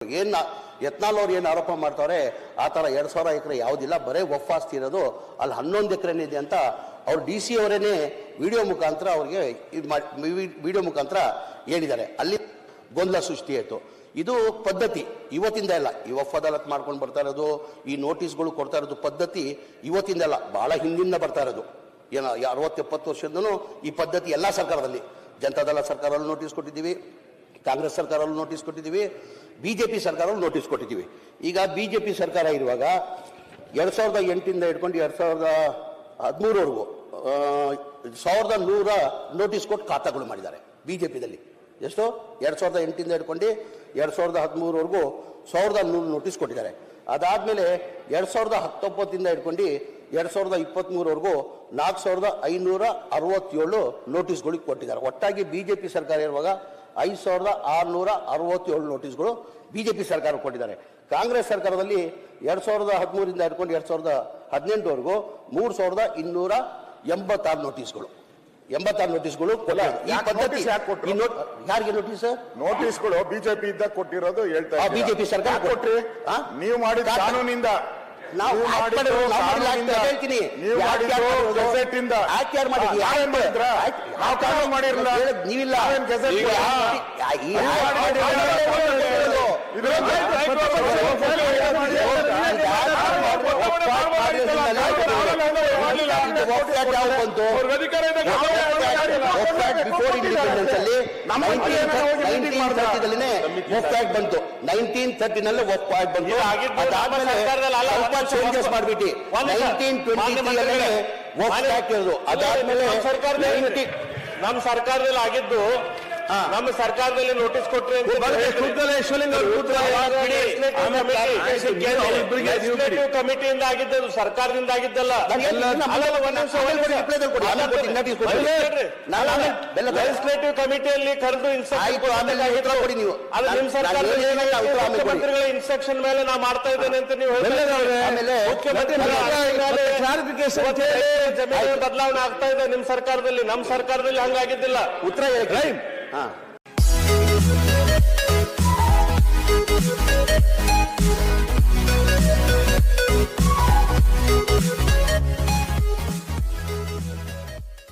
ಏನ್ ಯತ್ನಾಳ್ ಅವ್ರು ಏನು ಆರೋಪ ಮಾಡ್ತಾರೆ ಆ ಥರ 2000 ಎಕರೆ ಯಾವುದಿಲ್ಲ, ಬರೇ ವಫ್ ಆಸ್ತಿ ಇರೋದು, ಅಲ್ಲಿ 11 ಎಕರೆನೇ ಇದೆ ಅಂತ ಅವ್ರು DC ಅವರೇನೆ ವಿಡಿಯೋ ಮುಖಾಂತರ ಅವ್ರಿಗೆ ವಿಡಿಯೋ ಮುಖಾಂತರ ಹೇಳಿದ್ದಾರೆ. ಅಲ್ಲಿ ಗೊಂದಲ ಸೃಷ್ಟಿ ಆಯಿತು. ಇದು ಪದ್ಧತಿ ಇವತ್ತಿಂದ ಇಲ್ಲ, ಈ ವಫ್ ಅದಾಲತ್ ಮಾಡ್ಕೊಂಡು ಬರ್ತಾ ಇರೋದು, ಈ ನೋಟಿಸ್ಗಳು ಕೊಡ್ತಾ ಇರೋದು ಪದ್ಧತಿ ಇವತ್ತಿಂದ ಇಲ್ಲ, ಬಹಳ ಹಿಂದಿಂದ ಬರ್ತಾ ಇರೋದು. ಏನೋ 60-70 ವರ್ಷದಿಂದನೂ ಈ ಪದ್ಧತಿ ಎಲ್ಲ ಸರ್ಕಾರದಲ್ಲಿ, ಜನತಾದಳ ಸರ್ಕಾರದಲ್ಲಿ ನೋಟಿಸ್ ಕೊಟ್ಟಿದ್ದೀವಿ, ಕಾಂಗ್ರೆಸ್ ಸರ್ಕಾರಲ್ಲೂ ನೋಟಿಸ್ ಕೊಟ್ಟಿದ್ದೀವಿ, BJP ಸರ್ಕಾರಲ್ಲೂ ನೋಟಿಸ್ ಕೊಟ್ಟಿದ್ದೀವಿ. ಈಗ BJP ಸರ್ಕಾರ ಇರುವಾಗ 2008ಇಂದ ಹಿಡ್ಕೊಂಡು 2013ವರೆಗೂ 1100 ನೋಟಿಸ್ ಕೊಟ್ಟು ಖಾತಾಗಳು ಮಾಡಿದ್ದಾರೆ BJPದಲ್ಲಿ. ಎಷ್ಟು? 2008ಇಂದ ಹಿಡ್ಕೊಂಡು 2013ವರೆಗೂ 1100 ನೋಟಿಸ್ ಕೊಟ್ಟಿದ್ದಾರೆ. ಅದಾದಮೇಲೆ 2019ಇಂದ ಹಿಡ್ಕೊಂಡು 2023ವರೆಗೂ 4567 ನೋಟಿಸ್ಗಳಿಗೆ ಕೊಟ್ಟಿದ್ದಾರೆ. ಒಟ್ಟಾಗಿ BJP ಸರ್ಕಾರ ಇರುವಾಗ 5667 ನೋಟಿಸ್ಗಳು BJP ಸರ್ಕಾರ ಕೊಟ್ಟಿದ್ದಾರೆ. ಕಾಂಗ್ರೆಸ್ ಸರ್ಕಾರದಲ್ಲಿ 2013ಇಂದ ಹಿಡ್ಕೊಂಡು 2018ವರೆಗೂ 3286 ನೋಟಿಸ್ಗಳು 86 ನೋಟಿಸ್ಗಳು. ಯಾರಿಗೆ ನೋಟಿಸ್? ನೋಟಿಸ್ಗಳು ಬಿಜೆಪಿ ಇದ್ದ ಕೊಟ್ಟಿರೋದು ಹೇಳ್ತಾ BJP ಸರ್ಕಾರ ಕೊಟ್ರಿ. ನೀವು ಮಾಡಿದ ಕಾನೂನಿಂದ ಹೇಳ್ತೀನಿ, ನೀವಿಲ್ಲ. ಬಂತು ಬಿಫೋರ್ ಇಂಡಿಪೆಂಡೆನ್ಸ್ ಅಲ್ಲಿ 1930 ವಫ್ ಆಕ್ಟ್ ಬಂತು. ಅದಾದ್ಮೇಲೆ ಚೇಂಜಸ್ ಮಾಡ್ಬಿಟ್ಟು 1923 ವಫ್ ಆಕ್ಟ್ ಇರೋದು. ಅದಾದ್ಮೇಲೆ ನಮ್ಮ ಸರ್ಕಾರದಲ್ಲಿ ಆಗಿದ್ದು, ನಮ್ಮ ಸರ್ಕಾರದಲ್ಲಿ ನೋಟಿಸ್ ಕೊಟ್ರಿ ಕಮಿಟಿಯಿಂದ ಆಗಿದ್ದು, ಸರ್ಕಾರದಿಂದ ಆಗಿದ್ದಲ್ಲ. ಲೆಜಿಸ್ಲೇಟಿವ್ ಕಮಿಟಿಯಲ್ಲಿ ಕರೆದು ಮುಖ್ಯಮಂತ್ರಿಗಳ ಇನ್ಸ್ಟ್ರಕ್ಷನ್ ಮೇಲೆ ನಾ ಮಾಡ್ತಾ ಇದ್ದೇನೆ ಅಂತ ನೀವು ಜಮೀನು ಬದಲಾವಣೆ ಆಗ್ತಾ ಇದೆ ನಿಮ್ಮ ಸರ್ಕಾರದಲ್ಲಿ. ನಮ್ಮ ಸರ್ಕಾರದಲ್ಲಿ ಹಂಗಾಗಿದ್ದಿಲ್ಲ. ಉತ್ತರ